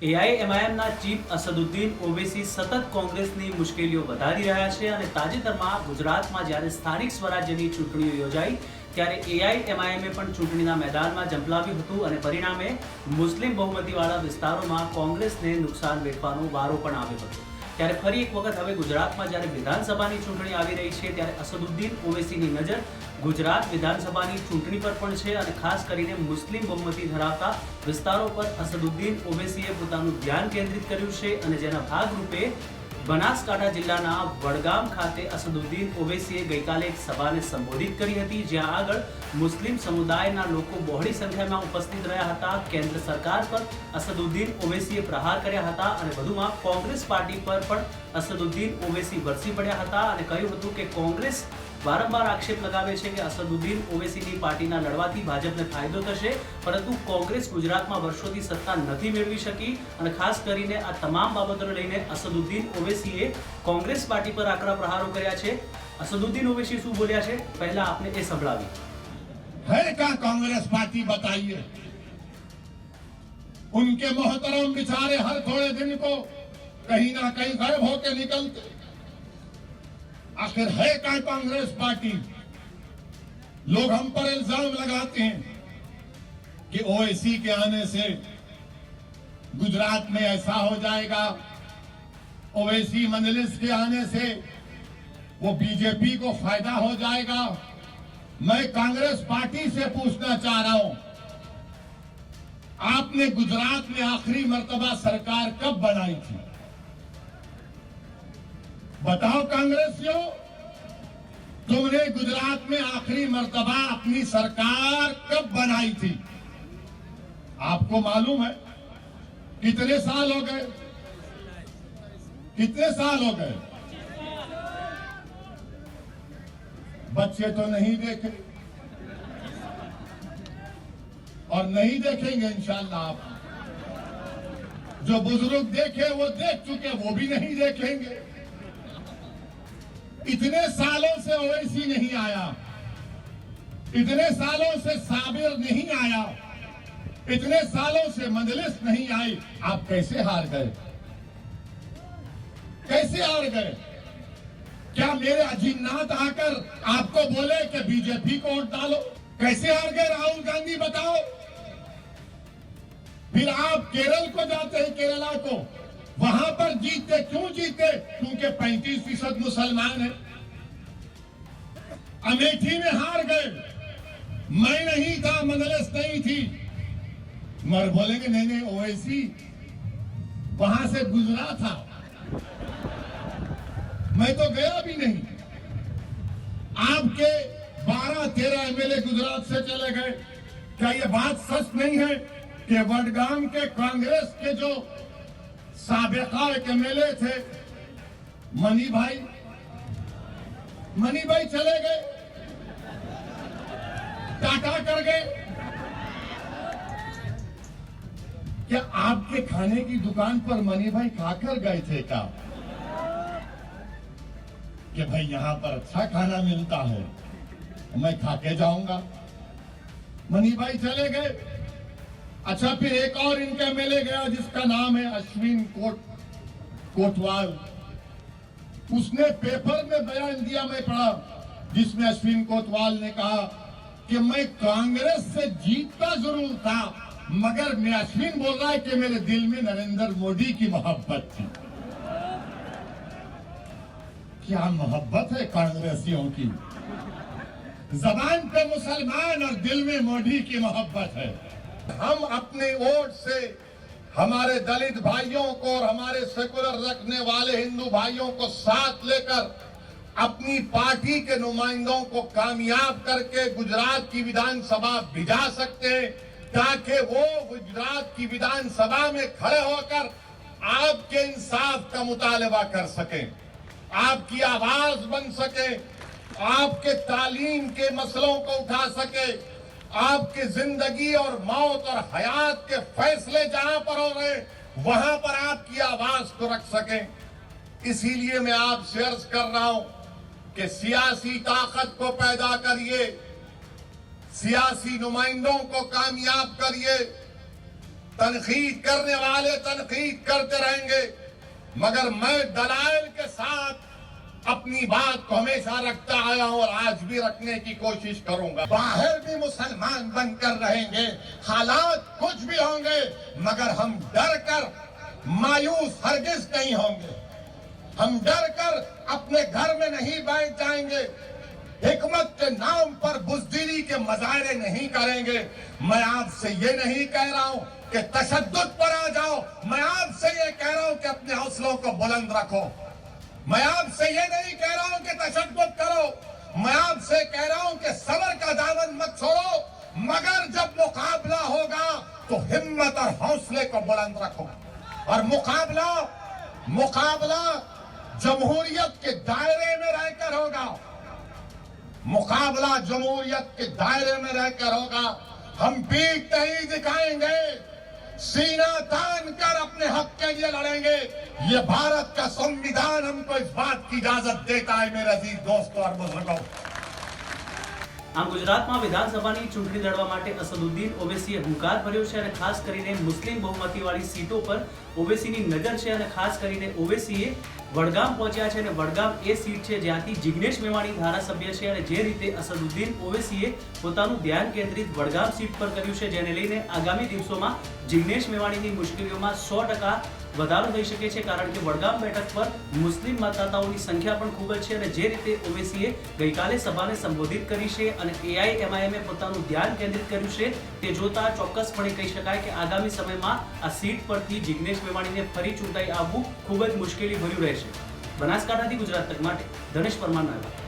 એઆઈએમઆઈએમના chief Asaduddin ઓવૈસી સતત કોંગ્રેસની મુશ્કેલીઓ વધારી રહ્યા છે અને તાજેતરમાં ગુજરાતમાં જ્યારે સ્થાનિક સ્વરાજ્યની ચૂંટણીઓ યોજાઈ ત્યારે એઆઈએમઆઈએમે પણ ચૂંટણીના મેદાનમાં ઝંપલાવ્યું હતું અને પરિણામે મુસ્લિમ બહુમતીવાળા વિસ્તારોમાં કોંગ્રેસને નુકસાન વેઠવાનો વારો પણ આવ્યો હતો। ત્યારે ફરી એક વખત હવે ગુજરાતમાં જ્યારે વિધાનસભાની ચૂંટણી આવી રહી છે ત્યારે અસદુદ્દીન ઓવૈસીની નજર ગુજરાત વિધાનસભાની ચૂંટણી પર પણ છે અને ખાસ કરીને મુસ્લિમ બહુમતી ધરાવતા વિસ્તારો પર અસદુદ્દીન ઓવૈસીએ પોતાનું ધ્યાન કેન્દ્રિત કર્યું છે અને જેના ભાગરૂપે બનાસકાંઠા જિલ્લાના વડગામ ખાતે અસદુદ્દીન ઓવૈસીએ ગઈકાલે એક સભાને સંબોધિત કરી હતી, જ્યાં આગળ મુસ્લિમ સમુદાયના લોકો બહોળી સંખ્યામાં ઉપસ્થિત રહ્યા હતા। કેન્દ્ર સરકાર પર અસદુદ્દીન ઓવૈસીએ પ્રહાર કર્યા હતા અને વધુમાં કોંગ્રેસ પાર્ટી પર પણ અસદુદ્દીન ઓવૈસી વરસી પડ્યા હતા અને કહ્યું હતું કે કોંગ્રેસ વારંવાર આક્ષેપ લગાવે છે કે અસદુદ્દીન ઓવૈસીની પાર્ટીના લડવાથી ભાજપને ફાયદો થશે, પરંતુ કોંગ્રેસ ગુજરાતમાં વર્ષોથી સત્તા નથી મેળવી શકી અને ખાસ કરીને આ તમામ બાબતોને લઈને અસદુદ્દીન ઓવૈસીએ કોંગ્રેસ પાર્ટી પર આકરા પ્રહારો કર્યા છે। અસદુદ્દીન ઓવૈસી શું બોલ્યા છે પહેલા આપને એ સંભળાવી। है क्या कांग्रेस पार्टी बताइए? उनके मोहतरम बेचारे हर थोड़े दिन को कहीं ना कहीं गायब होके निकलते। आखिर है क्या कांग्रेस पार्टी? लोग हम पर इल्जाम लगाते हैं कि ओवैसी के आने से गुजरात में ऐसा हो जाएगा, ओवैसी मजलिस के आने से वो बीजेपी को फायदा हो जाएगा। मैं कांग्रेस पार्टी से पूछना चाह रहा हूं, आपने गुजरात में आखिरी मर्तबा सरकार कब बनाई थी? बताओ कांग्रेसियों, तुमने गुजरात में आखिरी मर्तबा अपनी सरकार कब बनाई थी? आपको मालूम है? कितने साल हो गए? कितने साल हो गए? बच्चे तो नहीं देखे और नहीं देखेंगे इंशाअल्लाह। आप जो बुजुर्ग देखे वो देख चुके, वो भी नहीं देखेंगे। इतने सालों से ओवैसी नहीं आया, इतने सालों से साबिर नहीं आया, इतने सालों से मजलिस नहीं आई। आप कैसे हार गए? कैसे हार गए? क्या मेरे अजिन्नात आकर आपको बोले कि बीजेपी को वोट डालो? कैसे हार गए राहुल गांधी बताओ? फिर आप केरल को जाते हैं, केरला को, वहां पर जीतते। क्यों जीते? क्योंकि 35% मुसलमान है। अमेठी में हार गए, मैं नहीं था, मजलिस नहीं थी, मगर बोलेंगे नहीं नहीं ओवैसी वहां से गुजरा था, मैं तो गया भी नहीं। आपके 12-13 एमएलए गुजरात से चले गए। क्या ये बात सच नहीं है कि वडगाम के कांग्रेस के जो साबिका एमएलए थे मनी भाई चले गए, टाटा कर गए? क्या आपके खाने की दुकान पर मनी भाई खाकर गए थे क्या कि भाई यहां पर अच्छा खाना मिलता है, मैं खा के जाऊंगा? मनी भाई चले गए। अच्छा, फिर एक और इनका एमएलए गया जिसका नाम है अश्विन कोटवाल। उसने पेपर में बयान दिया, मैं पढ़ा, जिसमें अश्विन कोतवाल ने कहा कि मैं कांग्रेस से जीतता जरूर था, मगर मैं अश्विन बोल रहा है कि मेरे दिल में नरेंद्र मोदी की मोहब्बत थी। क्या मोहब्बत है कांग्रेसियों की? जबान पे मुसलमान और दिल में मोदी की मोहब्बत है। हम अपने वोट से हमारे दलित भाइयों को और हमारे सेकुलर रखने वाले हिंदू भाइयों को साथ लेकर अपनी पार्टी के नुमाइंदों को कामयाब करके गुजरात की विधानसभा भिजा सकते हैं, ताकि वो गुजरात की विधानसभा में खड़े होकर आपके इंसाफ का मुतालबा कर सकें, आपकी आवाज बन सके, आपके तालीम के मसलों को उठा सके, आपके जिंदगी और मौत और हयात के फैसले जहां पर हो रहे वहां पर आपकी आवाज को रख सकें। इसीलिए मैं आपसे अर्ज कर रहा हूं कि सियासी ताकत को पैदा करिए, सियासी नुमाइंदों को कामयाब करिए, तनकीद करने वाले तनकीद करते रहेंगे, मगर मैं दलाइल के साथ अपनी बात को हमेशा रखता आया हूं और आज भी रखने की कोशिश करूंगा। बाहर भी मुसलमान बनकर रहेंगे, हालात कुछ भी होंगे, मगर हम डर कर मायूस हरगिज नहीं होंगे। हम डर कर अपने घर में नहीं बैठ जाएंगे, हिकमत के नाम पर बुज़दिली के मजारे नहीं करेंगे। मैं आपसे ये नहीं कह रहा हूं कि तशद्दुद पर आ जाओ, मैं आपसे ये कह रहा हूं कि अपने हौसलों को बुलंद रखो। मैं आपसे ये नहीं कह रहा हूं कि तशद्दुद करो, मैं आपसे कह रहा हूं कि सब्र का दामन मत छोड़ो, मगर जब मुकाबला होगा तो हिम्मत और हौसले को बुलंद रखो। और मुकाबला जमहूरियत के दायरे में रहकर होगा, मुकाबला जमहूरियत के दायरे में रहकर होगा। हम पीठ नहीं दिखाएंगे, सीना तान कर अपने हक के लिए लड़ेंगे। ये भारत का संविधान हमको इस बात की इजाजत देता है मेरे अजीज दोस्तों और बुजुर्गों। આમ ગુજરાતમાં વિધાનસભાની ચૂંટણી લડવા માટે અસદુદ્દીન ઓવૈસીએ હુંકાર ભર્યો છે અને ખાસ કરીને મુસ્લિમ બહુમતીવાળી સીટો પર ઓવૈસીની નજર છે અને ખાસ કરીને ઓવૈસીએ વડગામ પહોંચ્યા છે અને વડગામ એ સીટ છે જ્યાંથી જિગ્નેશ મેવાણી ધારાસભ્ય છે અને જે રીતે અસદુદ્દીન ઓવૈસીએ પોતાનું ધ્યાન કેન્દ્રિત વડગામ સીટ પર કર્યું છે, જેને લઈને આગામી દિવસોમાં જિગ્નેશ મેવાણીની મુશ્કેલીઓમાં 100% વધારો થઈ શકે છે, કારણ કે વડગામ બેઠક પર મુસ્લિમ મતદાતાઓની સંખ્યા પણ ખૂબ જ છે અને જે રીતે ઓવૈસીએ ગઈકાલે સભાને સંબોધિત કરી છે અને એઆઈએમઆઈએમે પોતાનું ધ્યાન કેન્દ્રિત કર્યું છે, તે જોતા ચોક્કસપણે કહી શકાય કે આગામી સમયમાં આ સીટ પરથી જિગ્નેશ મેવાણીને ફરી ચૂંટાઈ આવવું ખૂબ જ મુશ્કેલી ભર્યું રહેશે। બનાસકાંઠાથી ગુજરાત તક માટે ધનેશ પરમાર।